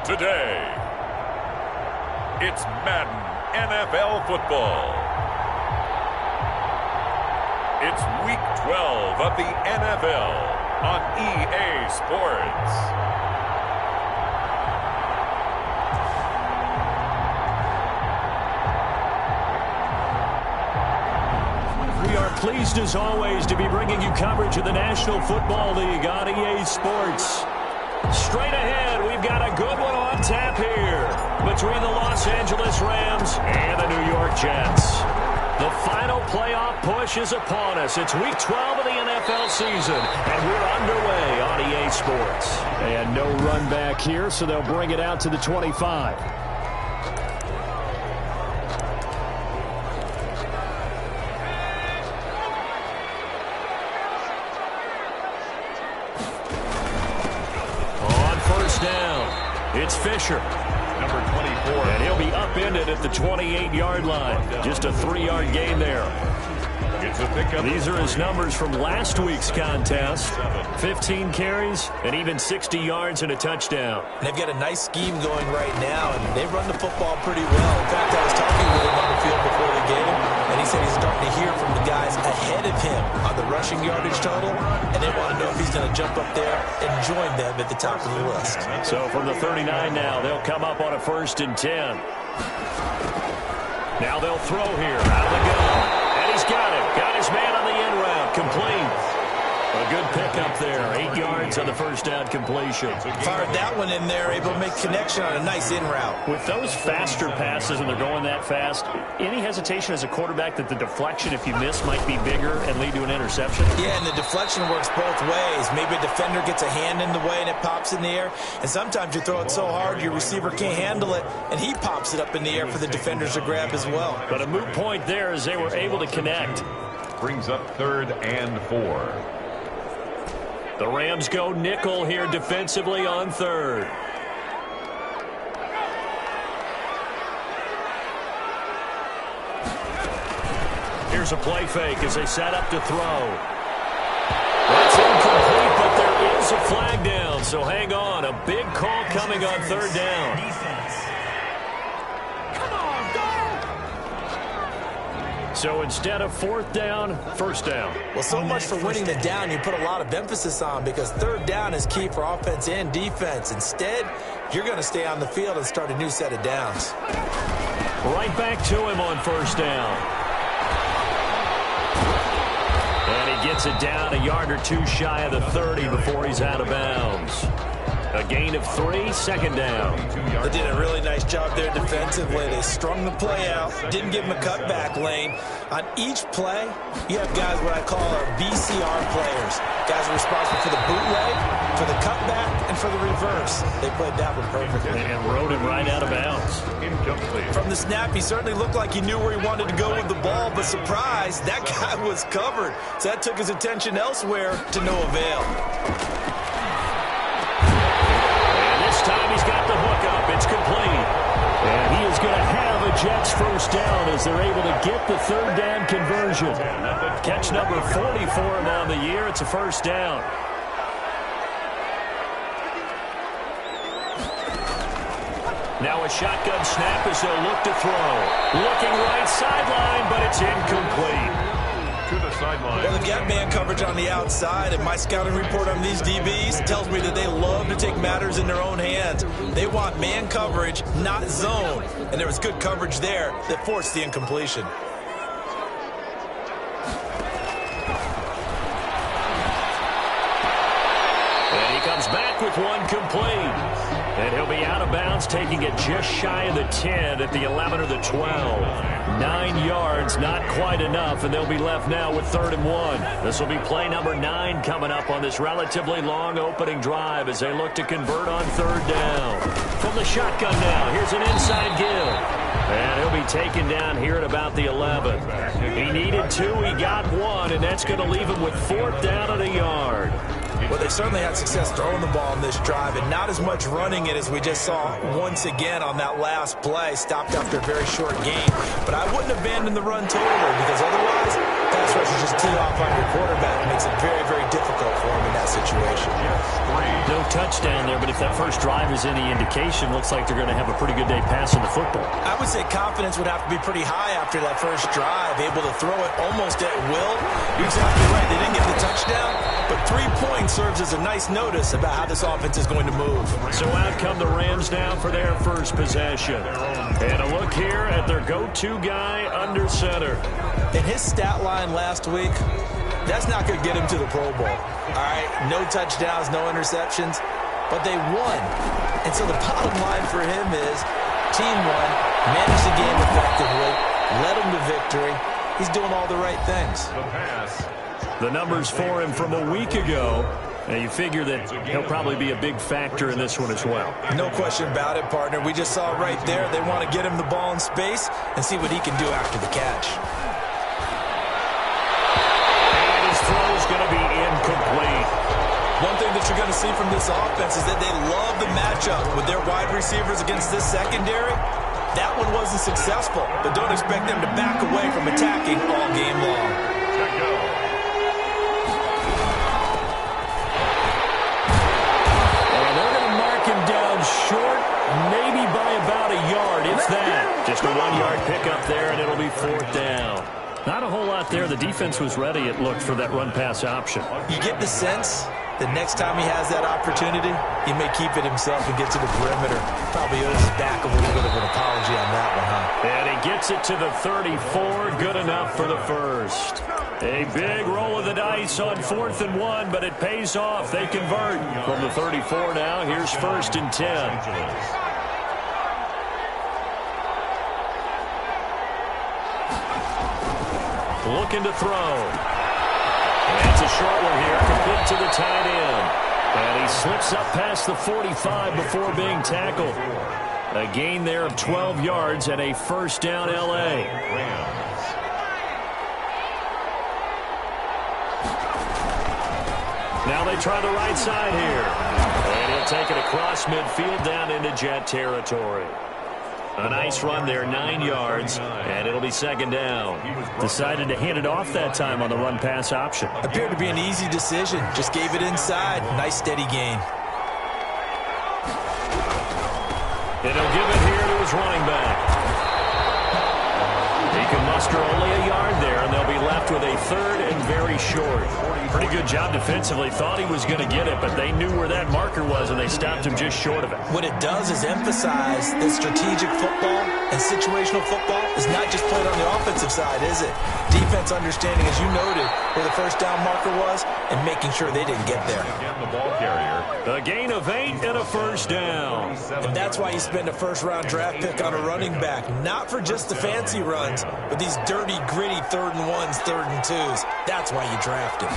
Today, it's Madden NFL football. It's Week 12 of the NFL on EA Sports. We are pleased as always to be bringing you coverage of the National Football League on EA Sports. Straight ahead, we've got a good one on tap here between the Los Angeles Rams and the New York Jets. The final playoff push is upon us. It's Week 12 of the NFL season, and we're underway on EA Sports. And no run back here, so they'll bring it out to the 25. On first down, it's Fisher. Number 24. And he'll be upended at the 28-yard line. Just a 3-yard gain there. It's a pickup. These are his numbers from last week's contest. 15 carries and even 60 yards and a touchdown. They've got a nice scheme going right now, and they run the football pretty well. In fact, I was talking with him on the field before the game, and he said he's starting to hear from the guys ahead of him on the rushing yardage total, and they want to know if he's going to jump up there and join them at the top of the list. So from the 39 now, they'll come up on a 1st and 10. Now they'll throw here out of the gun. And he's got it. Got his man on the end route. Complete. A good pickup there. 8 yards on the first down completion. Fired that one in there, able to make connection on a nice in route. With those faster passes and they're going that fast, any hesitation as a quarterback that the deflection, if you miss, might be bigger and lead to an interception? Yeah, and the deflection works both ways. Maybe a defender gets a hand in the way and it pops in the air. And sometimes you throw it so hard your receiver can't handle it, and he pops it up in the air for the defenders to grab as well. But a moot point there as they were able to connect. Brings up 3rd and 4. The Rams go nickel here defensively on 3rd. Here's a play fake as they set up to throw. That's incomplete, but there is a flag down, so hang on. A big call coming on 3rd down. So instead of 4th down, 1st down. Well, so much for winning the down you put a lot of emphasis on, because 3rd down is key for offense and defense. Instead, you're going to stay on the field and start a new set of downs. Right back to him on 1st down. And he gets it down a yard or two shy of the 30 before he's out of bounds. A gain of 3, 2nd down. They did a really nice job there defensively. They strung the play out, didn't give him a cutback lane. On each play, you have guys what I call our BCR players. Guys are responsible for the bootleg, for the cutback, and for the reverse. They played that one perfectly. And rode him right out of bounds. Incomplete. From the snap, he certainly looked like he knew where he wanted to go with the ball, but surprise, that guy was covered. So that took his attention elsewhere to no avail. Time he's got the hook up. It's complete. And he is going to have a Jets 1st down as they're able to get the 3rd down conversion. Catch number 40 for him on the year. It's a 1st down. Now a shotgun snap as they'll look to throw. Looking right sideline, but it's incomplete. To the sideline. Well, they've got man coverage on the outside, and my scouting report on these DBs tells me that they love to take matters in their own hands. They want man coverage, not zone. And there was good coverage there that forced the incompletion. And he comes back with one complete. And he'll be out of bounds, taking it just shy of the 10 at the 11 or the 12. 9 yards, not quite enough, and they'll be left now with 3rd and 1. This will be play number 9 coming up on this relatively long opening drive as they look to convert on 3rd down. From the shotgun now, here's an inside give. And he'll be taken down here at about the 11. He needed 2, he got 1, and that's going to leave him with 4th down and a yard. Well, they certainly had success throwing the ball on this drive, and not as much running it as we just saw once again on that last play. Stopped after a very short gain. But I wouldn't abandon the run totally, because otherwise, pass rush is just tee off on your quarterback. It makes it very, very difficult for him in that situation. No touchdown there, but if that first drive is any indication, looks like they're going to have a pretty good day passing the football. I would say confidence would have to be pretty high after that first drive, able to throw it almost at will. You're exactly right. They didn't get the touchdown, but 3 points serves as a nice notice about how this offense is going to move. So out come the Rams now for their first possession. And a look here at their go-to guy under center. In his stat line last week, that's not going to get him to the Pro Bowl. All right, no touchdowns, no interceptions, but they won. And so the bottom line for him is team won, managed the game effectively, led him to victory. He's doing all the right things. The numbers for him from a week ago, and you figure that he'll probably be a big factor in this one as well. No question about it, partner. We just saw right there they want to get him the ball in space and see what he can do after the catch. Throw's going to be incomplete. One thing that you're going to see from this offense is that they love the matchup with their wide receivers against this secondary. That one wasn't successful, but don't expect them to back away from attacking all game long. And they're going to mark him down short, maybe by about a yard, if that. Just a 1-yard pickup there, and it'll be 4th down. Not a whole lot there. The defense was ready, it looked, for that run-pass option. You get the sense that next time he has that opportunity, he may keep it himself and get to the perimeter. Probably owes his back a little bit of an apology on that one, huh? And he gets it to the 34. Good enough for the first. A big roll of the dice on 4th and 1, but it pays off. They convert from the 34 now. Here's 1st and 10. Looking to throw. And it's a short one here, complete to the tight end. And he slips up past the 45 before being tackled. A gain there of 12 yards and a 1st down L.A. Now they try the right side here. And he'll take it across midfield down into Jet territory. A nice run there, 9 yards, and it'll be 2nd down. Decided to hand it off that time on the run-pass option. Appeared to be an easy decision. Just gave it inside. Nice, steady gain. And he'll give it here to his running back. He can muster only a yard there, and they'll be left with a 3rd and very short. Pretty good job defensively. Thought he was going to get it, but they knew where that marker was, and they stopped him just short of it. What it does is emphasize that strategic football and situational football is not just played on the offensive side, is it? Defense understanding, as you noted, where the 1st down marker was and making sure they didn't get there. The ball carrier. A gain of 8 and a 1st down. And that's why you spend a 1st-round draft pick on a running back. Not for just the fancy runs, but these dirty, gritty 3rd and 1s, 3rd and 2s. That's why you draft him.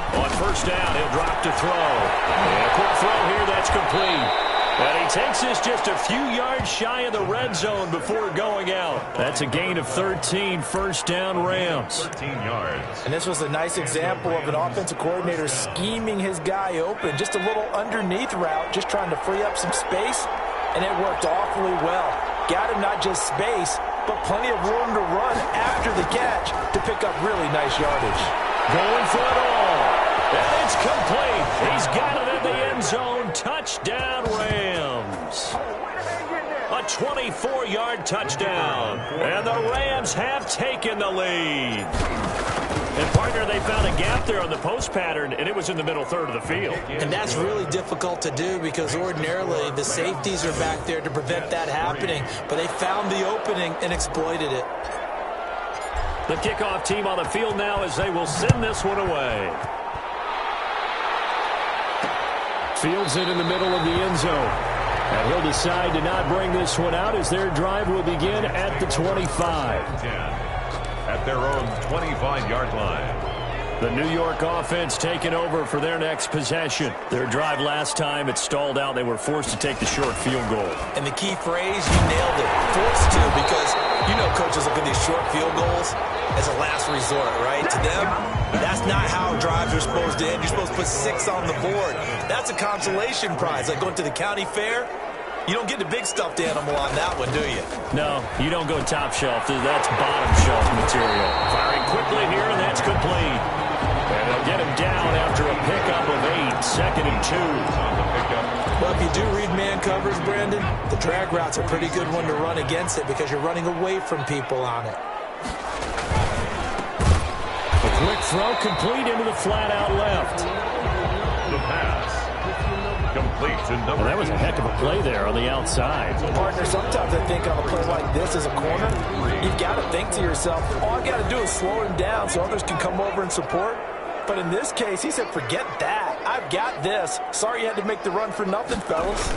On 1st down, he'll drop to throw. And a quick throw here, that's complete. And he takes this just a few yards shy of the red zone before going out. That's a gain of 13, 1st down Rams. 13 yards. And this was a nice example of an offensive coordinator scheming his guy open. Just a little underneath route, just trying to free up some space, and it worked awfully well. Got him not just space, but plenty of room to run after the catch to pick up really nice yardage. Going for it all. And it's complete. He's got it in the end zone. Touchdown, Rams. A 24-yard touchdown. And the Rams have taken the lead. And, partner, they found a gap there on the post pattern, and it was in the middle 3rd of the field. And that's really difficult to do because ordinarily the safeties are back there to prevent that happening. But they found the opening and exploited it. The kickoff team on the field now as they will send this one away. Fields it in the middle of the end zone. And he'll decide to not bring this one out as their drive will begin at the 25. 10 at their own 25-yard line. The New York offense taking over for their next possession. Their drive last time, it stalled out. They were forced to take the short field goal. And the key phrase, you nailed it. Forced to, because you know coaches look at these short field goals as a last resort, right? To them, that's not how drives are supposed to end. You're supposed to put 6 on the board. That's a consolation prize, like going to the county fair. You don't get the big stuffed animal on that one, do you? No, you don't go top shelf. That's bottom shelf material. Firing quickly here, and that's complete. And they'll get him down after a pickup of 8. 2nd and 2. Well, if you do read man covers, Brandon, the drag route's a pretty good one to run against it because you're running away from people on it. A quick throw complete into the flat out left. The pass. Complete to number. Well, that was a heck of a play there on the outside. Partner, sometimes I think on a play like this as a corner, you've got to think to yourself, all I got to do is slow him down so others can come over and support. But in this case, he said, forget that. I've got this. Sorry you had to make the run for nothing, fellas.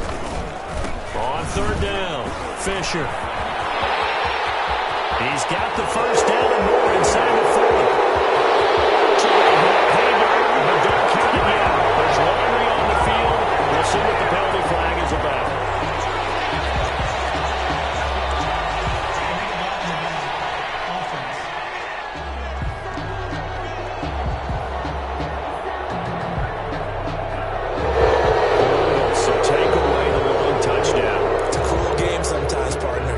On 3rd down, Fisher. He's got the first down and more inside the 40. But don't count it yet. There's laundry on the field. We'll see what the penalty flag is about. So take away the long touchdown. It's a cool game sometimes, partner.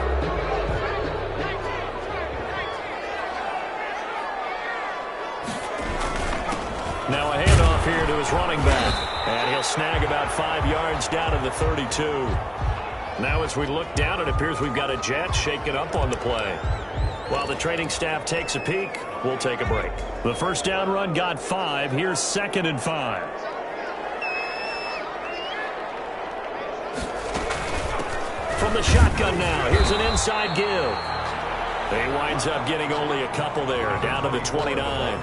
Now a handoff here to his running back. And he'll snag about 5 yards down to the 32. Now as we look down, it appears we've got a Jet shaken up on the play. While the training staff takes a peek, we'll take a break. The first down run got 5. Here's 2nd and 5. From the shotgun now, here's an inside give. He winds up getting only a couple there, down to the 29.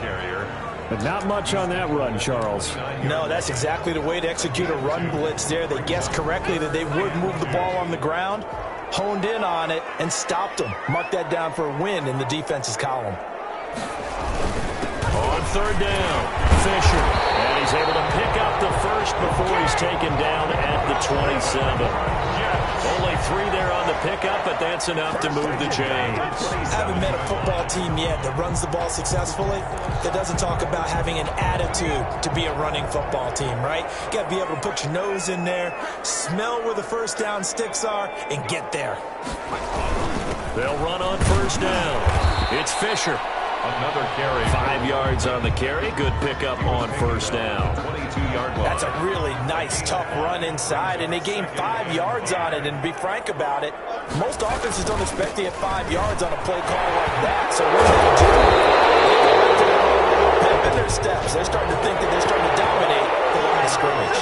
But not much on that run, Charles. No, that's exactly the way to execute a run blitz there. They guessed correctly that they would move the ball on the ground, honed in on it, and stopped them. Mark that down for a win in the defense's column. On 3rd down, Fisher. And he's able to pick up the first before he's taken down at the 27. Only 3 there on the pickup, but that's enough to move the chains. I haven't met a football team yet that runs the ball successfully that doesn't talk about having an attitude to be a running football team, right? You got to be able to put your nose in there, smell where the first down sticks are, and get there. They'll run on 1st down. It's Fisher. Another carry. 5 yards on the carry. Good pickup on 1st down. 22-yard line. That's a really nice, tough run inside, and they gained 5 yards on it. And to be frank about it, most offenses don't expect to get 5 yards on a play call like that. So what do? They pep in their steps. They're starting to think that they're starting to dominate the line of scrimmage.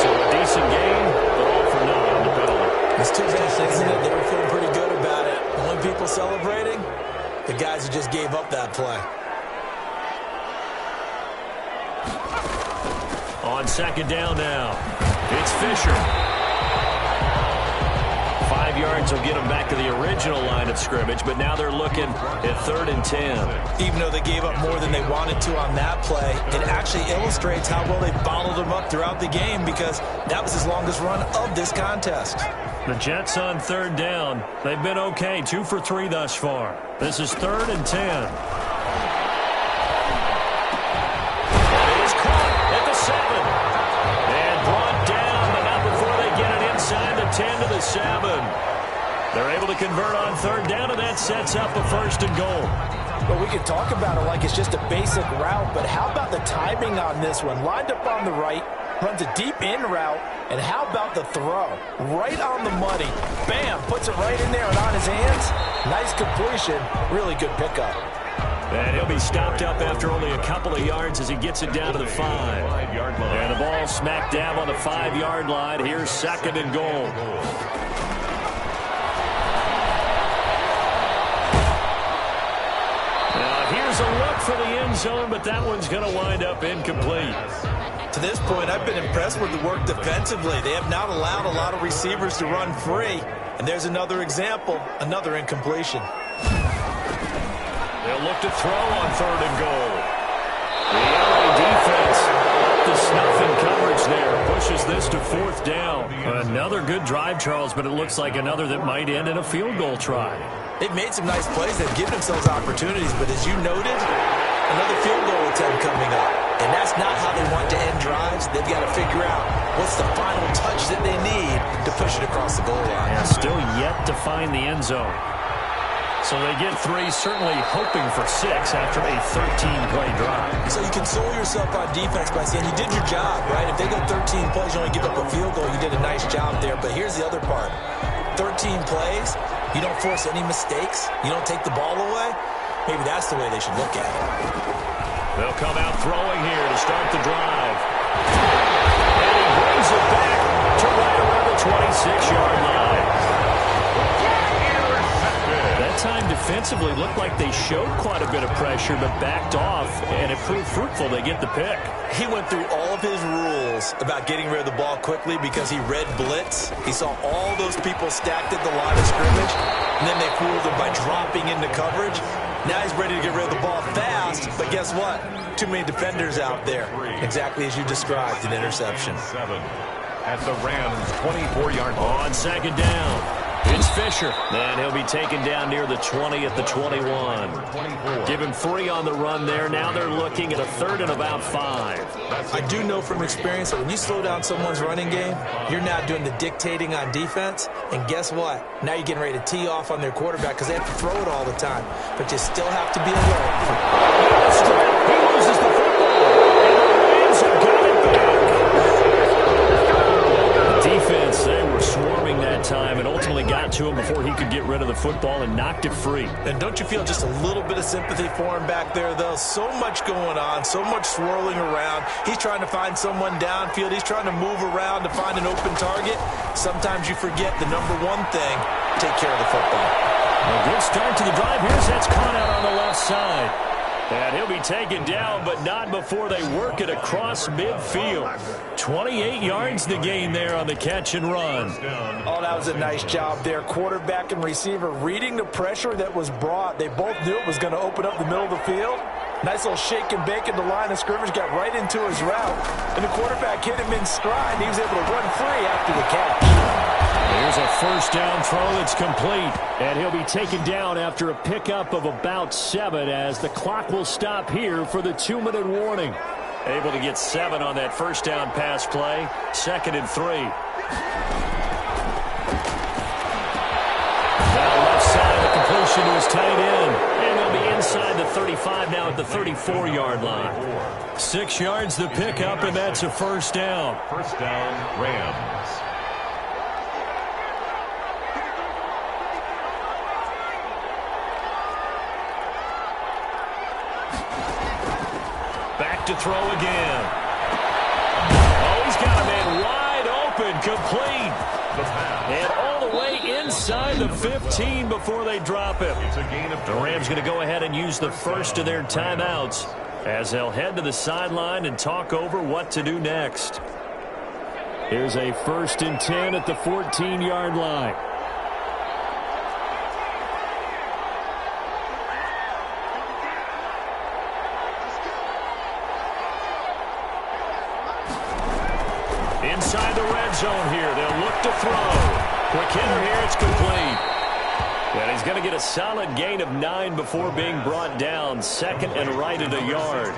So a decent game, but all for naught on the penalty. It's too bad, isn't it? They were feeling pretty good about it. The only people celebrating, the guys who just gave up that play. On 2nd down now, it's Fisher. 5 yards will get them back to the original line of scrimmage, but now they're looking at 3rd and 10. Even though they gave up more than they wanted to on that play, it actually illustrates how well they followed them up throughout the game because that was his longest run of this contest. The Jets on 3rd down. They've been okay, 2 for 3 thus far. This is 3rd and 10. It is caught at the 7. And brought down, but not before they get it inside the 10 to the 7. They're able to convert on 3rd down, and that sets up a 1st and goal. Well, we can talk about it like it's just a basic route, but how about the timing on this one? Lined up on the right, runs a deep in route, and how about the throw? Right on the money. Bam, puts it right in there and on his hands. Nice completion. Really good pickup. And he'll be stopped up after only a couple of yards as he gets it down to the 5. And the ball smack dab on the 5-yard line. Here's 2nd and goal. Now here's a look for the end zone, but that one's going to wind up incomplete. To this point, I've been impressed with the work defensively. They have not allowed a lot of receivers to run free. And there's another example, another incompletion. They'll look to throw on 3rd and goal. The LA defense up to snuff in coverage there. Pushes this to 4th down. Another good drive, Charles, but it looks like another that might end in a field goal try. They've made some nice plays. They've given themselves opportunities. But as you noted, another field goal attempt coming up. And that's not how they want to end drives. They've got to figure out what's the final touch that they need to push it across the goal line. Yeah, still yet to find the end zone. So they get 3, certainly hoping for 6 after a 13-play drive. So you can console yourself on defense by saying you did your job, right? If they go 13 plays, you only give up a field goal, you did a nice job there. But here's the other part. 13 plays, you don't force any mistakes, you don't take the ball away. Maybe that's the way they should look at it. They'll come out throwing here to start the drive. And he brings it back to right around the 26-yard line. That time defensively looked like they showed quite a bit of pressure but backed off, and it proved fruitful. They get the pick. He went through all of his rules about getting rid of the ball quickly because he read blitz. He saw all those people stacked at the line of scrimmage, and then they fooled him by dropping into coverage. Now he's ready to get rid of the ball fast, but guess what? Too many defenders out there. Exactly as you described, an interception. 7 at the Rams' 24-yard line. On second down, it's Fisher. And he'll be taken down near the 20 at the 21. Give him 3 on the run there. Now they're looking at a 3rd and about 5. I do know from experience that when you slow down someone's running game, you're now doing the dictating on defense. And guess what? Now you're getting ready to tee off on their quarterback because they have to throw it all the time. But you still have to be alert. He loses the football. And the Rams have got it back. The defense, they were swarming that time and ultimately got to him before he could get rid of the football and knocked it free. And don't you feel just a little bit of sympathy for him back there, though? So much going on, so much swirling around. He's trying to find someone downfield. He's trying to move around to find an open target. Sometimes you forget the number one thing, take care of the football. A good start to the drive. Here's that's caught out on the left side. And he'll be taken down, but not before they work it across midfield. 28 yards the gain there on the catch and run. Oh, that was a nice job there. Quarterback and receiver reading the pressure that was brought. They both knew it was going to open up the middle of the field. Nice little shake and bake in the line of scrimmage, got right into his route. And the quarterback hit him in stride, and he was able to run free after the catch. Here's a first down throw that's complete. And he'll be taken down after a pickup of about 7 as the clock will stop here for the 2-minute warning. Able to get 7 on that first down pass play. 2nd and 3. Now left side, the completion to his tight end. And they'll be inside the 35 now at the 34-yard line. 6 yards the pickup, and that's a first down. First down, Rams. Back to throw again. Oh, he's got a man wide open, complete. And all the way inside the 15 before they drop him. The Rams going to go ahead and use the first of their timeouts as they'll head to the sideline and talk over what to do next. Here's a 1st and 10 at the 14-yard line. Inside the red zone here. They'll look to throw. Quick hitter here. It's complete. And he's going to get a solid gain of 9 before being brought down. 2nd and right at a yard.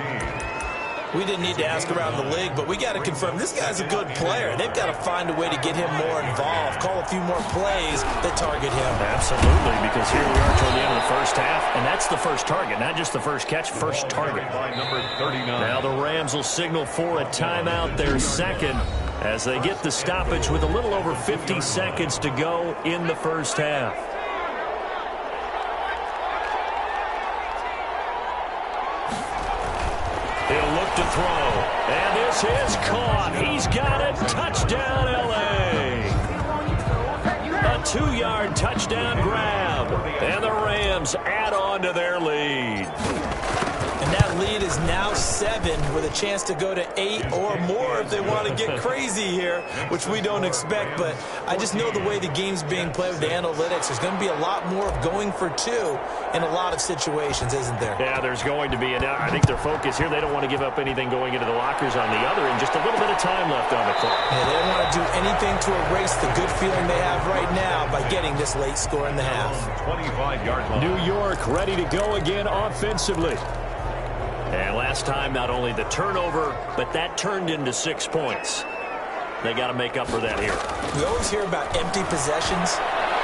We didn't need to ask around the league, but we got to confirm this guy's a good player. They've got to find a way to get him more involved, call a few more plays that target him. Absolutely, because here we are toward the end of the first half, and that's the first target, not just the first catch, first target. Number 39. Now the Rams will signal for a timeout, their 2nd, as they get the stoppage with a little over 50 seconds to go in the first half. He'll look to throw. And this is caught. He's got it. Touchdown, L.A. A 2-yard touchdown grab. And the Rams add on to their lead. And that lead is now 7 with a chance to go to 8 or more if they want to get crazy here, which we don't expect. But I just know the way the game's being played with the analytics, there's going to be a lot more of going for 2 in a lot of situations, isn't there? Yeah, there's going to be. And I think their focus here, they don't want to give up anything going into the lockers on the other, and just a little bit of time left on the clock. Yeah, they don't want to do anything to erase the good feeling they have right now by getting this late score in the half. 25-yard line. New York ready to go again offensively. And last time, not only the turnover, but that turned into 6 points. They got to make up for that here. We always hear about empty possessions,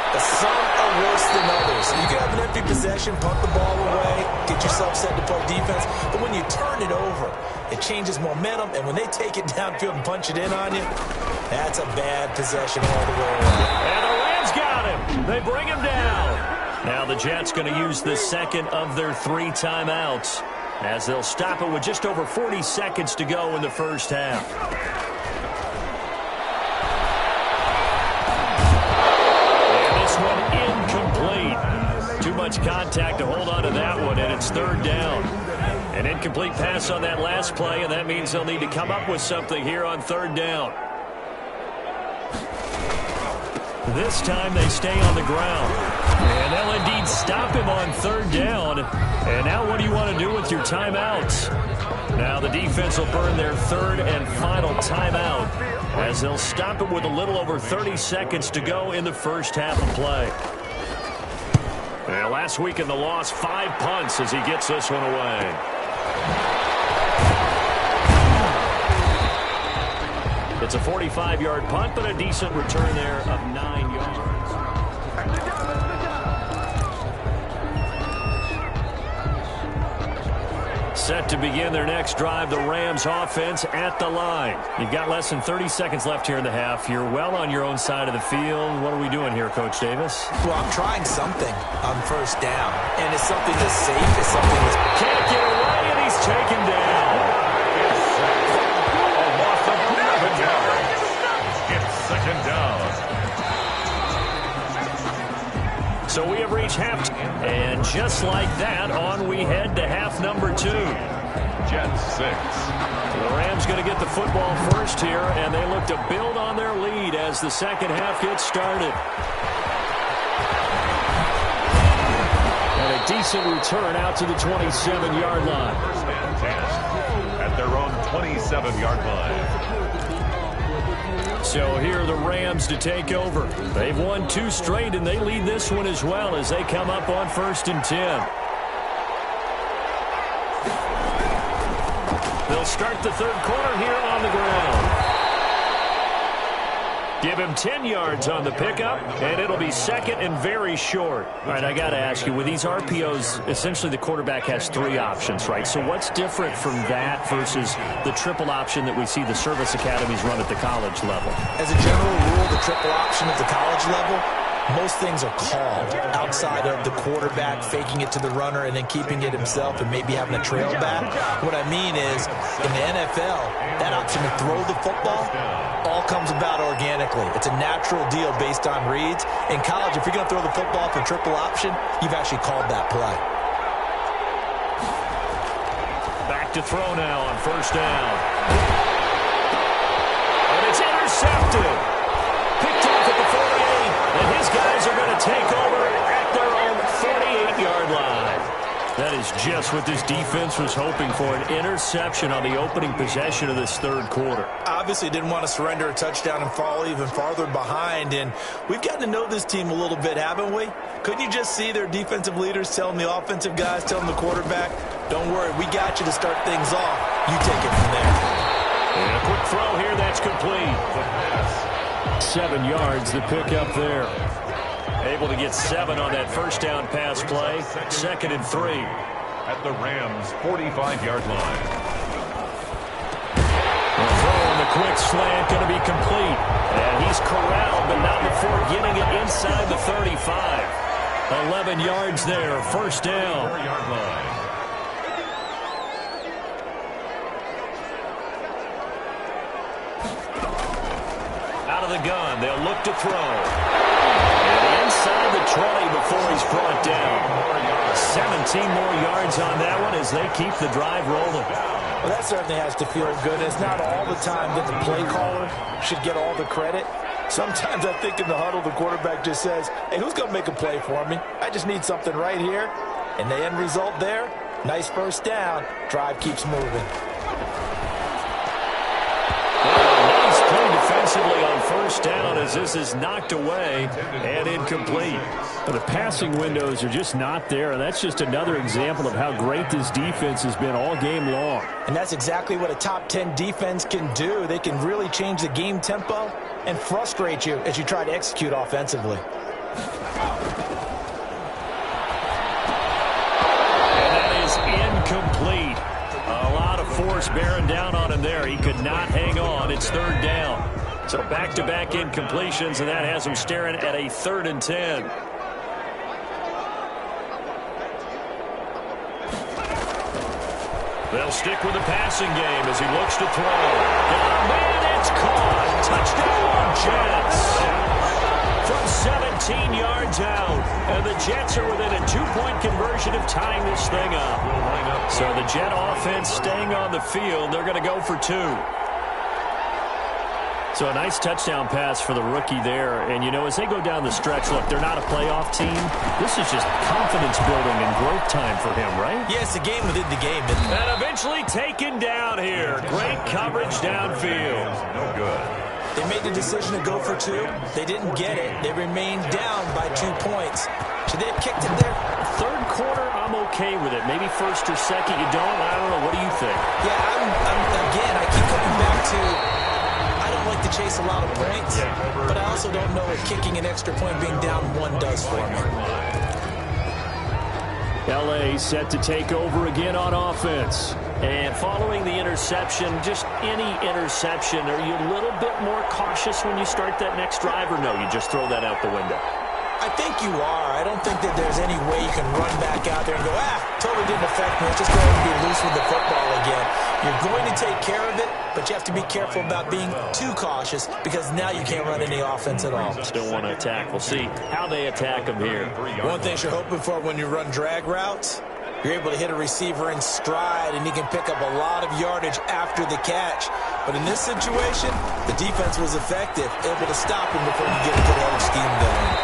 but some are worse than others. You can have an empty possession, punt the ball away, get yourself set to play defense, but when you turn it over, It changes momentum, and when they take it downfield and punch it in on you, that's a bad possession all the way around. And the Rams got him. They bring him down. Now the Jets going to use the second of their 3 timeouts, as they'll stop it with just over 40 seconds to go in the first half. And this one incomplete. Too much contact to hold on to that one, and it's 3rd down. An incomplete pass on that last play, and that means they'll need to come up with something here on 3rd down. This time they stay on the ground. And they'll indeed stop him on 3rd down. And now what do you want to do with your timeouts? Now the defense will burn their 3rd and final timeout, as they'll stop it with a little over 30 seconds to go in the first half of play. And last week in the loss, 5 punts as he gets this one away. It's a 45-yard punt, but a decent return there of 9 yards. Set to begin their next drive, the Rams offense at the line. You've got less than 30 seconds left here in the half. You're well on your own side of the field. What are we doing here, Coach Davis? Well, I'm trying something on 1st down, and it's something that's safe. It's something that's... Can't get away, and he's taken down. A loss of 11 yards. It's 2nd down. So we have reached half, and just like that, on we head to half number 2. Jets 6. The Rams going to get the football first here, and they look to build on their lead as the second half gets started. And a decent return out to the 27-yard line. First and 10 at their own 27-yard line. So here are the Rams to take over. They've won 2 straight, and they lead this one as well as they come up on 1st and 10. They'll start the 3rd quarter here on the ground. Give him 10 yards on the pickup, and it'll be 2nd and very short. All right, I got to ask you, with these RPOs, essentially the quarterback has 3 options, right? So what's different from that versus the triple option that we see the service academies run at the college level? As a general rule, the triple option at the college level, most things are called outside of the quarterback faking it to the runner and then keeping it himself and maybe having a trail back. What I mean is, in the NFL, that option to throw the football all comes about organically. It's a natural deal based on reads. In college, if you're going to throw the football for triple option, you've actually called that play. Back to throw now on 1st down. And it's intercepted. Picked off at the 48, and his guys are going to take over at their own 48-yard line. That is just what this defense was hoping for, an interception on the opening possession of this 3rd quarter. Obviously didn't want to surrender a touchdown and fall even farther behind, and we've gotten to know this team a little bit, haven't we? Couldn't you just see their defensive leaders telling the offensive guys, telling the quarterback, don't worry, we got you to start things off. You take it from there. And a quick throw here, that's complete. 7 yards, the pick up there. Able to get 7 on that 1st down pass play. 2nd and 3. At the Rams' 45-yard line. The throw on the quick slant going to be complete. And he's corralled, but not before getting it inside the 35. 11 yards there, 1st down. 4-yard line. Out of the gun, they'll look to throw. Inside the 20 before he's brought down. 17 more yards on that one as they keep the drive rolling. Well, that certainly has to feel good. It's not all the time that the play caller should get all the credit. Sometimes I think in the huddle, the quarterback just says, hey, who's going to make a play for me? I just need something right here. And the end result there, nice 1st down. Drive keeps moving. Nice play defensively on 1st down as this is knocked away and incomplete. The passing windows are just not there, and that's just another example of how great this defense has been all game long. And that's exactly what a top 10 defense can do. They can really change the game tempo and frustrate you as you try to execute offensively. And that is incomplete. A lot of force bearing down on him there. He could not hang on. It's third down. So back-to-back incompletions, and that has him staring at a 3rd and 10. They'll stick with the passing game as he looks to throw. And it's caught. Touchdown, Jets. From 17 yards out. And the Jets are within a 2-point conversion of tying this thing up. So the Jet offense staying on the field. They're going to go for 2. So a nice touchdown pass for the rookie there. And, you know, as they go down the stretch, look, they're not a playoff team. This is just confidence building and growth time for him, right? Yeah, it's a game within the game, isn't it? And eventually taken down here. Great coverage downfield. No good. They made the decision to go for 2. They didn't get it. They remained down by 2 points. Should they have kicked it there? Third quarter, I'm okay with it. Maybe first or second, you don't. I don't know. What do you think? Yeah, again, I keep coming back to I don't like to chase a lot of points, but I also don't know what kicking an extra point being down 1 does for me. L.A. set to take over again on offense. And following the interception, just any interception, are you a little bit more cautious when you start that next drive, or no, you just throw that out the window? I think you are. I don't think that there's any way you can run back out there and go, totally didn't affect me. Let's just go ahead and be loose with the football again. You're going to take care of it, but you have to be careful about being too cautious because now you can't run any offense at all. Still want to attack. We'll see how they attack them here. One thing you're hoping for when you run drag routes, you're able to hit a receiver in stride, and he can pick up a lot of yardage after the catch. But in this situation, the defense was effective, able to stop him before you get a good header scheme going.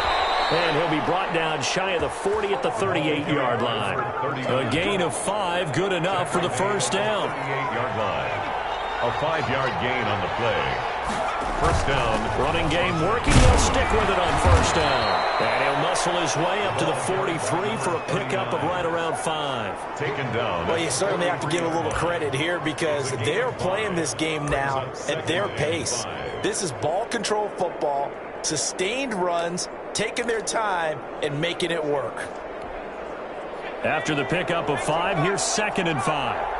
And he'll be brought down shy of the 40 at the 38-yard line. A gain of 5, good enough for the first down. 38-yard line. A 5-yard gain on the play. First down. Running game working. They'll stick with it on first down. And he'll muscle his way up to the 43 for a pickup of right around 5. Taken down. Well, you certainly have to give a little credit here because they're playing this game now at their pace. This is ball control football, sustained runs, taking their time and making it work. After the pickup of 5, here's 2nd and 5.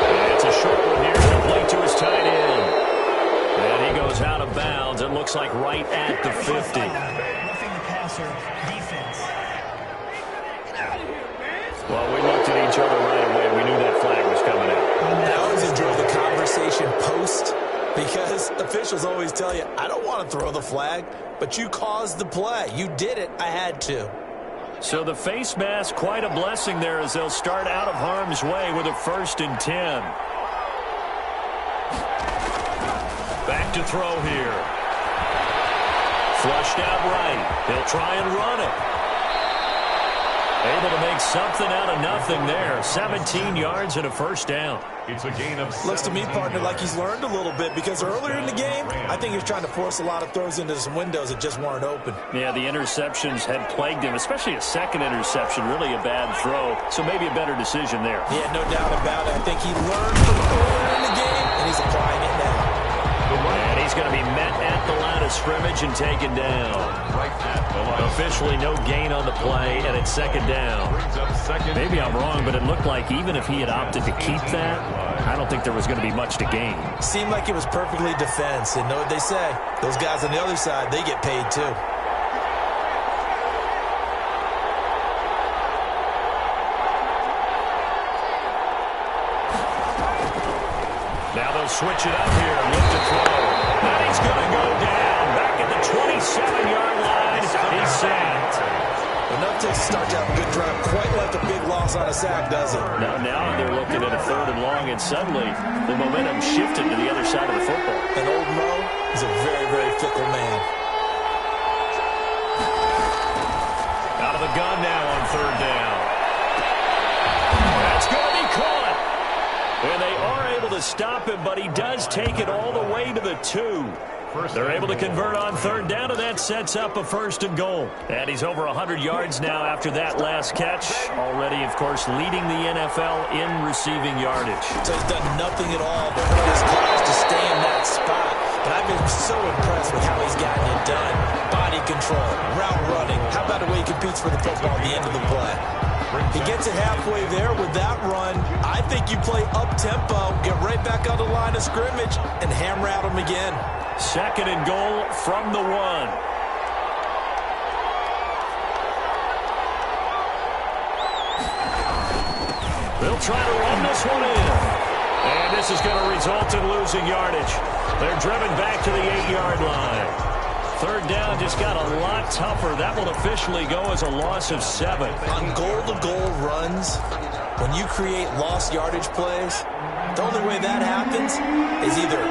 And it's a short one here, complete to his tight end. And he goes out of bounds. It looks like right at the 50. Roughing the passer defense. Well, we looked at each other right away. We knew that flag was coming out. And I always enjoy the conversation post because officials always tell you, I don't want to throw the flag, but you caused the play. You did it. I had to. So the face mask, quite a blessing there as they'll start out of harm's way with a 1st and 10. Back to throw here. Flushed out right. He'll try and run it. Able to make something out of nothing there. 17 yards and a first down. It's a gain of 7. Looks to me, partner, like he's learned a little bit because earlier in the game, I think he was trying to force a lot of throws into some windows that just weren't open. Yeah, the interceptions had plagued him, especially a second interception, really a bad throw. So maybe a better decision there. Yeah, no doubt about it. I think he learned from earlier in the game, and he's applying it now. And he's going to be met at the line of scrimmage and taken down. Right at the line. Officially no gain on the play, and it's 2nd down. Brings up 2nd. Maybe I'm wrong, but it looked like even if he had opted to keep that, I don't think there was going to be much to gain. Seemed like it was perfectly defense, and know what they say. Those guys on the other side, they get paid too. Now they'll switch it up here. Look to throw. And he's going to go down. Back at the 27-yard line. He's sacked. Enough to start to have a good drive. Quite like a big loss on a sack, does it? Now they're looking at a 3rd and long, and suddenly the momentum shifted to the other side of the football. And old Mo is a very, very fickle man. Out of the gun now on 3rd down. That's going to be caught. And they are able to stop him, but he does take it all the way to the 2. They're able to convert on 3rd down, and that sets up a 1st and goal. And he's over 100 yards now after that last catch. Already, of course, leading the NFL in receiving yardage. So he's done nothing at all to hurt his cause to stay in that spot. but I've been so impressed with how he's gotten it done. Body control, route running. How about the way he competes for the football at the end of the play? He gets it halfway there with that run. I think you play up-tempo, get right back on the line of scrimmage, and hammer at him again. 2nd and goal from the 1. They'll try to run this one in. And this is going to result in losing yardage. They're driven back to the 8-yard line. 3rd down just got a lot tougher. That will officially go as a loss of 7. On goal-to-goal runs, when you create lost yardage plays, the only way that happens is either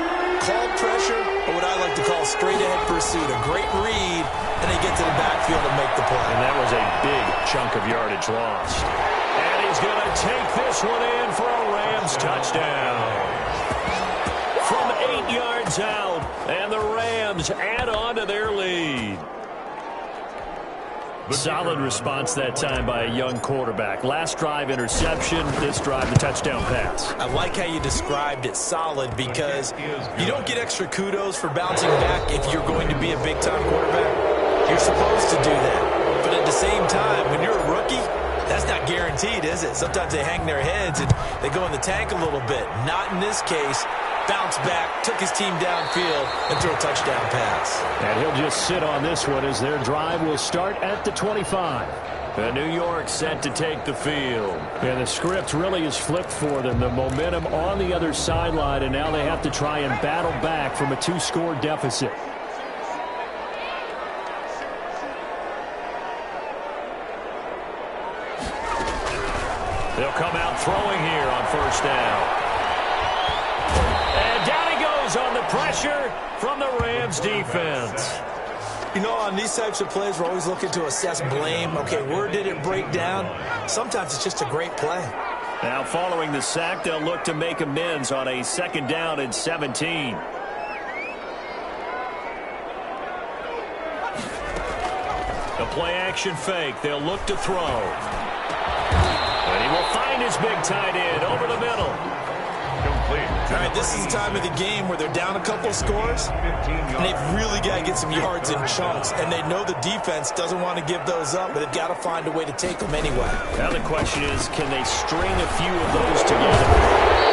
called pressure or what I like to call straight-ahead pursuit. A great read, and they get to the backfield and make the play. And that was a big chunk of yardage lost. And he's going to take this one in for a Rams touchdown. From 8 yards out, and the Rams add on to their lead. Solid response that time by a young quarterback. Last drive, interception. This drive, the touchdown pass. I like how you described it, solid, because you don't get extra kudos for bouncing back if you're going to be a big-time quarterback. You're supposed to do that. But at the same time, when you're a rookie, that's not guaranteed, is it? Sometimes they hang their heads and they go in the tank a little bit. Not in this case. Bounced back, took his team downfield, and threw a touchdown pass. And he'll just sit on this one as their drive will start at the 25. And New York set to take the field. And the script really is flipped for them. The momentum on the other sideline, and now they have to try and battle back from a 2-score deficit. They'll come out throwing here on 1st down. And down he goes on the pressure from the Rams defense. You know, on these types of plays, we're always looking to assess blame. Okay, where did it break down? Sometimes it's just a great play. Now following the sack, they'll look to make amends on a 2nd down and 17. The play action fake. They'll look to throw. And he will find his big tight end over the middle. All right, this is the time of the game where they're down a couple scores, and they've really got to get some yards in chunks, and they know the defense doesn't want to give those up, but they've got to find a way to take them anyway. Now the question is, can they string a few of those together?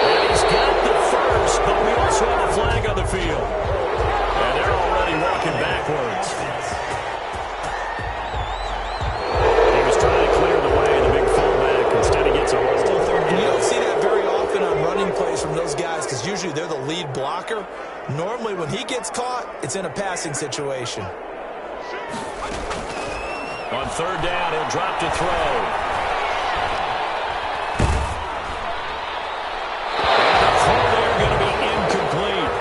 And he's got the first, but we also have a flag on the field. And they're already walking backwards. He was trying to clear the way, the big fullback. Instead, he gets a hold. And you don't see that very often on running plays from those guys because usually they're the lead blocker. Normally, when he gets caught, it's in a passing situation. On 3rd down, he'll drop to throw. And the throw there going to be incomplete.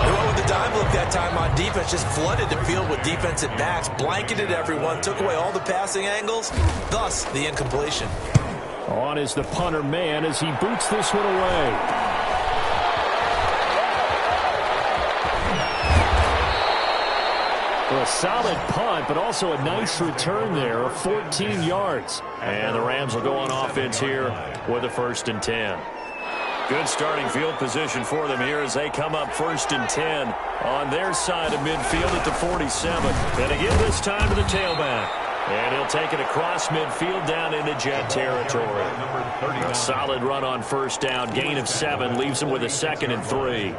They went with the dime look that time on defense, just flooded the field with defensive backs, blanketed everyone, took away all the passing angles, thus the incompletion. On is the punter man as he boots this one away. Well, a solid punt, but also a nice return there of 14 yards. And the Rams will go on offense here with a 1st and 10. Good starting field position for them here as they come up 1st and 10 on their side of midfield at the 47. And again this time to the tailback. And he'll take it across midfield down into Jet territory. A solid run on 1st down. Gain of 7 leaves him with a 2nd and 3.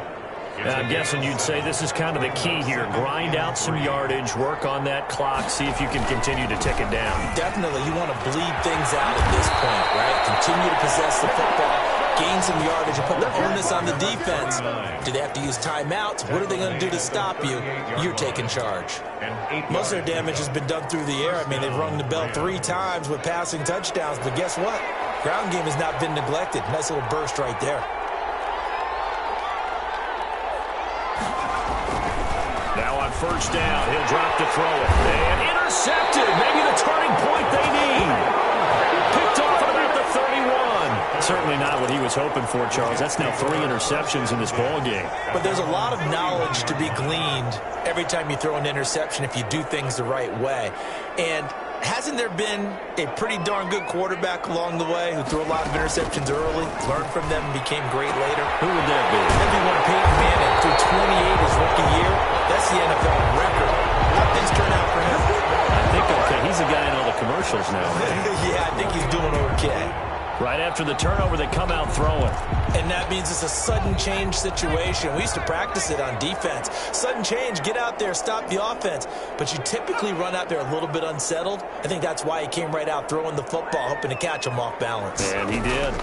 I'm guessing you'd say this is kind of the key here. Grind out some yardage, work on that clock, see if you can continue to tick it down. Definitely, you want to bleed things out at this point, right? Continue to possess the football, gain some yardage, and put the onus on the defense. Do they have to use timeouts? What are they going to do to stop you? You're taking charge. Most of their damage has been done through the air. I mean, they've rung the bell 3 times with passing touchdowns, but guess what? Ground game has not been neglected. Nice little burst right there. Now on 1st down, he'll drop to throw it. And intercepted. Maybe the turning point they need. Picked off at about the 31. Certainly not what he was hoping for, Charles. That's now 3 interceptions in this ball game. But there's a lot of knowledge to be gleaned every time you throw an interception if you do things the right way. And Hasn't there been a pretty darn good quarterback along the way who threw a lot of interceptions early, learned from them, and became great later? Who would that be? Everyone, Peyton Manning, threw 28 his rookie year. That's the NFL record. How things turn out for him? I think okay. He's a guy in all the commercials now. Yeah, I think he's doing okay. Right after the turnover, they come out throwing. And that means it's a sudden change situation. We used to practice it on defense. Sudden change, get out there, stop the offense. But you typically run out there a little bit unsettled. I think that's why he came right out throwing the football, hoping to catch him off balance. And he did.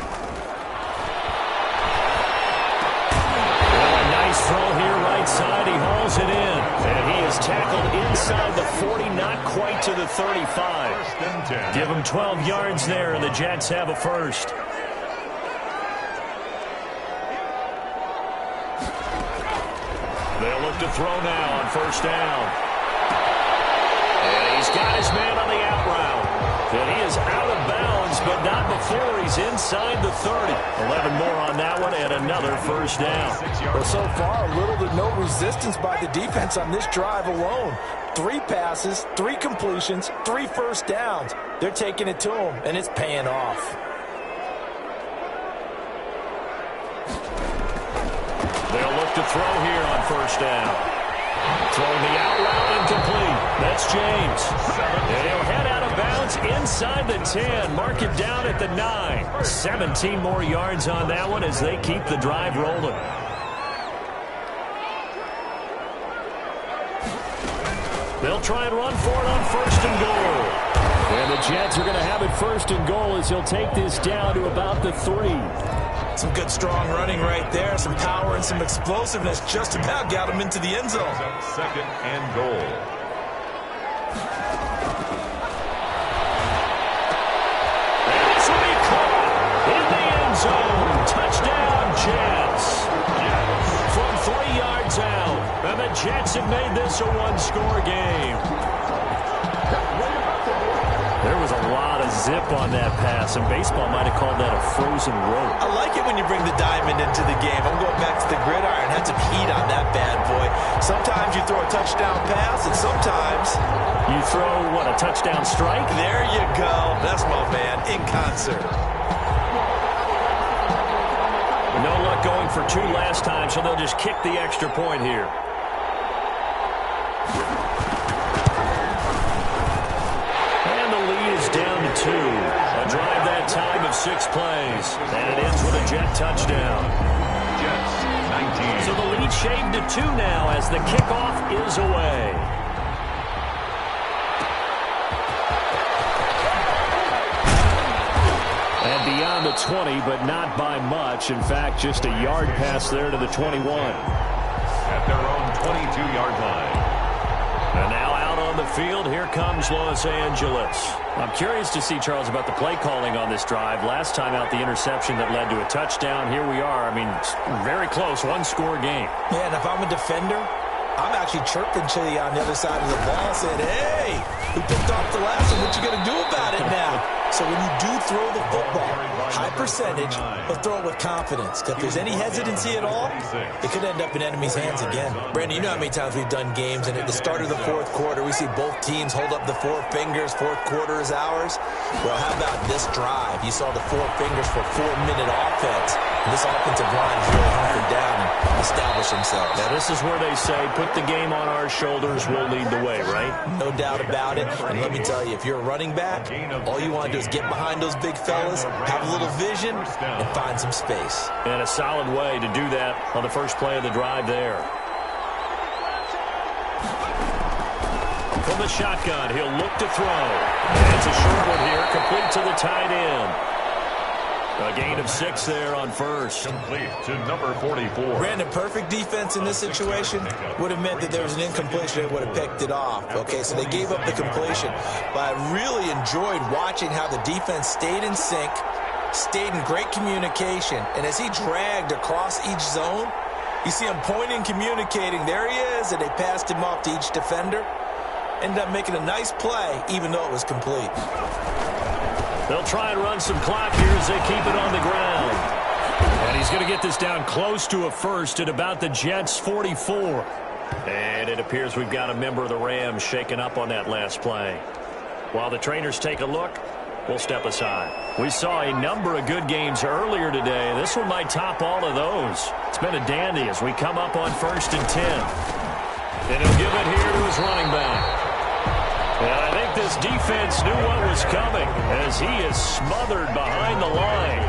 Well, a nice throw here, right side. He hauls it in. And he is tackled inside the 40, not quite to the 35. Give him 12 yards there, and the Jets have a first. They'll look to throw now on first down. And he's got his man on the out route. And he is out of bounds, but not before he's inside the 30. 11 more on that one, and another first down. Well, so far, little to no resistance by the defense on this drive alone. 3 passes, 3 completions, 3 first downs. They're taking it to him, and it's paying off. They'll look to throw here on first down. Throwing the out route incomplete. That's James. And he'll head out of bounds inside the 10. Mark it down at the 9. 17 more yards on that one as they keep the drive rolling. They'll try and run for it on first and goal. And the Jets are going to have it first and goal as he'll take this down to about the 3. Some good, strong running right there. Some power and some explosiveness. Just about got him into the end zone. Second and goal. And this will be caught in the end zone. Touchdown, Jets. From 3 yards out. And the Jets have made this a one-score game. There was a lot of zip on that pass, and baseball might have called that a frozen rope. I like it when you bring the diamond into the game. I'm going back to the gridiron. Had some heat on that bad boy. Sometimes you throw a touchdown pass, and sometimes you throw, what, a touchdown strike? There you go. That's my man, in concert. No luck going for 2 last time, so they'll just kick the extra point here. Down to 2. A drive that time of 6 plays. And it ends with a Jet touchdown. Jets 19. So the lead shaved to 2 now as the kickoff is away. And beyond the 20, but not by much. In fact, just a yard pass there to the 21. At their own 22-yard line. And now out on the field, here comes Los Angeles. I'm curious to see, Charles, about the play calling on this drive. Last time out, the interception that led to a touchdown. Here we are. I mean, very close, one-score game. Yeah, and if I'm a defender, I'm actually chirping to you on the other side of the ball, saying, hey, we picked off the last one. What you going to do about it now? So when you do throw the football, high percentage, but throw it with confidence. Because if there's any hesitancy at all, it could end up in enemy's hands again. Brandon, you know how many times we've done games, and at the start of the 4th quarter, we see both teams hold up the 4 fingers, 4th quarter is ours. Well, how about this drive? You saw the 4 fingers for 4-minute offense. And this offensive line is really hunkered down and established themselves. Now, this is where they say, put the game on our shoulders, we'll lead the way, right? No doubt about it. And let me tell you, if you're a running back, all you want to do is get behind those big fellas, have a little vision, and find some space. And a solid way to do that on the first play of the drive there. From the shotgun, he'll look to throw. And it's a short one here, complete to the tight end. A gain of 6 there on first. Complete to number 44. Brandon, perfect defense in this situation would have meant that there was an incompletion. They would have picked it off. Okay, so they gave up the completion. But I really enjoyed watching how the defense stayed in sync, stayed in great communication. And as he dragged across each zone, you see him pointing, communicating. There he is, and they passed him off to each defender. Ended up making a nice play, even though it was complete. They'll try and run some clock here as they keep it on the ground. And he's going to get this down close to a first at about the Jets' 44. And it appears we've got a member of the Rams shaken up on that last play. While the trainers take a look, we'll step aside. We saw a number of good games earlier today. This one might top all of those. It's been a dandy as we come up on 1st and 10. And he'll give it here to his running back. And I think this defense knew what was coming as he is smothered behind the line.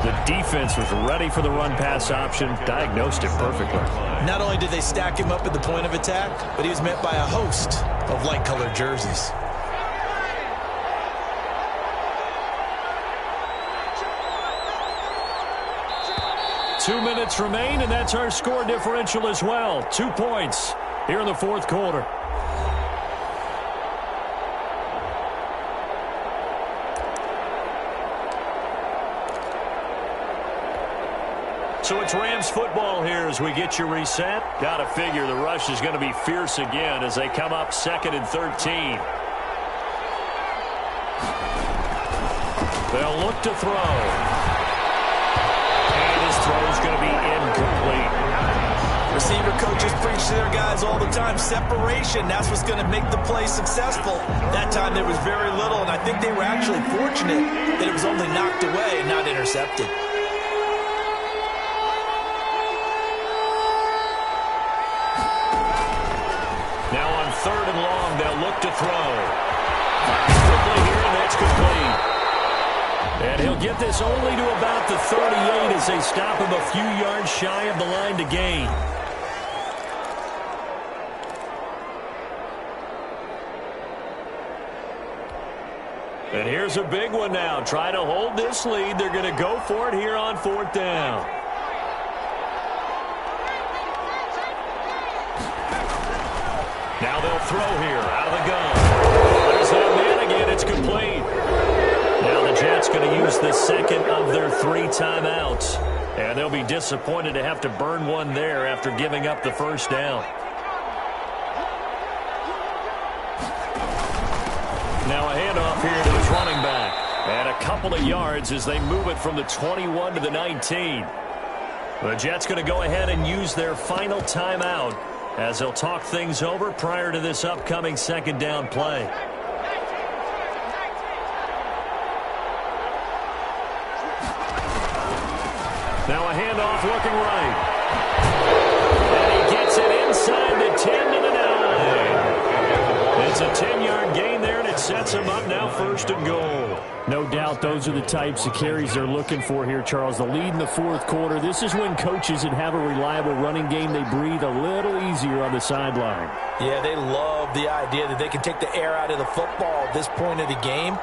The defense was ready for the run-pass option, diagnosed it perfectly. Not only did they stack him up at the point of attack, but he was met by a host of light-colored jerseys. Two minutes remain, and that's our score differential as well. 2 points here in the fourth quarter. So it's Rams football here as we get you reset. Got to figure the rush is going to be fierce again as they come up 2nd and 13. They'll look to throw. And his throw is going to be incomplete. Receiver coaches preach to their guys all the time. Separation, that's what's going to make the play successful. That time there was very little, and I think they were actually fortunate that it was only knocked away and not intercepted. Now on 3rd and long, they'll look to throw. Quickly here, and that's complete. And he'll get this only to about the 38 as they stop him a few yards shy of the line to gain. And here's a big one now. Try to hold this lead. They're going to go for it here on 4th down. Now they'll throw here out of the gun. There's that man again. It's complete. Now the Jets going to use the second of their 3 timeouts. And they'll be disappointed to have to burn one there after giving up the first down. Now a handoff here to his running back. And a couple of yards as they move it from the 21 to the 19. The Jets going to go ahead and use their final timeout as they'll talk things over prior to this upcoming 2nd down play. Now a handoff looking right. And he gets it inside the 10 to the 9. It's a 10-yard gain there, and it sets him up now 1st and goal. No doubt those are the types of carries they're looking for here, Charles. The lead in the fourth quarter. This is when coaches that have a reliable running game, they breathe a little easier on the sideline. Yeah, they love the idea that they can take the air out of the football at this point of the game.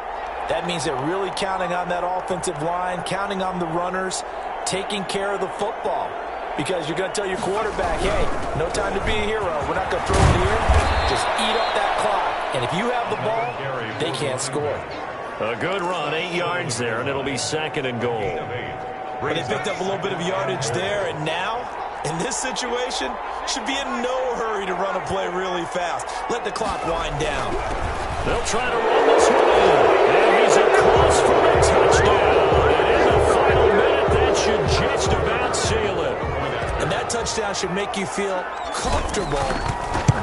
That means they're really counting on that offensive line, counting on the runners, taking care of the football. Because you're going to tell your quarterback, hey, no time to be a hero. We're not going to throw it here. Just eat up that clock. And if you have the ball, they can't score. A good run, 8 yards there, and it'll be 2nd and goal. But they picked up a little bit of yardage there, and now, in this situation, should be in no hurry to run a play really fast. Let the clock wind down. They'll try to run this one in. And he's across for a touchdown. And in the final minute, that should just about seal it. And that touchdown should make you feel comfortable.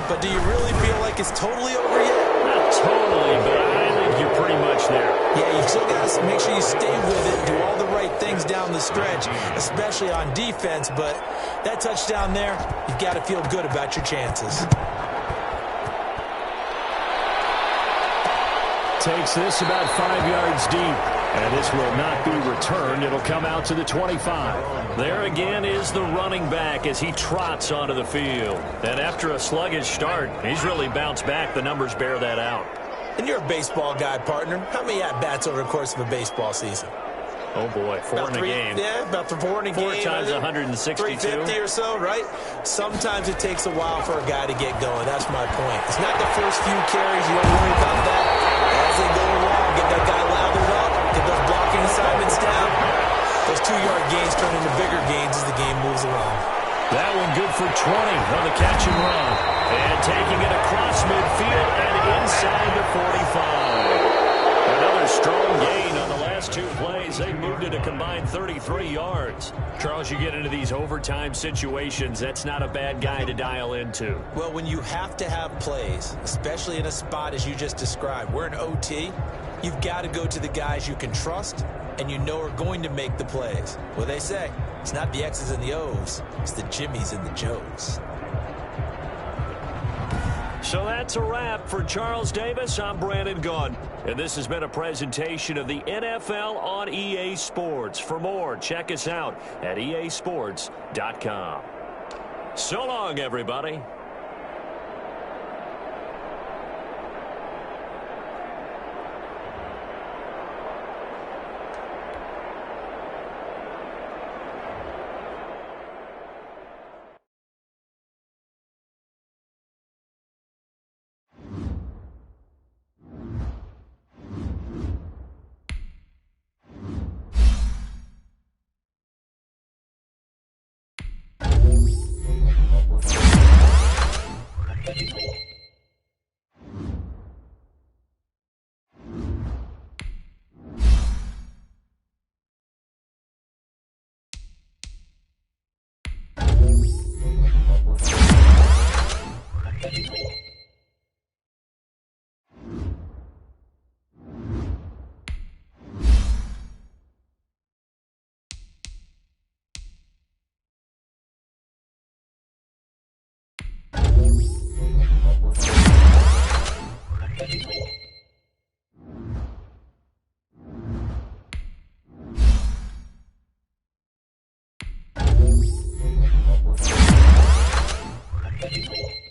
But do you really feel like it's totally over yet? Not totally, but I think you're pretty much there. Yeah, you still got to make sure you stay with it, do all the right things down the stretch, especially on defense. But that touchdown there, you've got to feel good about your chances. Takes this about 5 yards deep. And this will not be returned. It'll come out to the 25. There again is the running back as he trots onto the field. And after a sluggish start, he's really bounced back. The numbers bear that out. And you're a baseball guy, partner. How many at-bats over the course of a baseball season? Oh, boy, 4 in a game. Yeah, about 4 in a game. 4 times 162. 350 or so, right? Sometimes it takes a while for a guy to get going. That's my point. It's not the first few carries. You don't worry about that. As they go along, get that guy lathered up, get those blocking assignments down. Those 2-yard gains turn into bigger gains as the game moves along. That one good for 20 on the catch and run. And taking it across midfield and inside the 45. Another strong gain on the last last two plays, they moved it a combined 33 yards. Charles, you get into these overtime situations, that's not a bad guy to dial into. Well, when you have to have plays, especially in a spot as you just described, we're in OT, you've got to go to the guys you can trust and you know are going to make the plays. Well, they say it's not the X's and the O's, it's the Jimmies and the Joes. So that's a wrap for Charles Davis. I'm Brandon Gunn, and this has been a presentation of the NFL on EA Sports. For more, check us out at easports.com. So long, everybody. Thank you.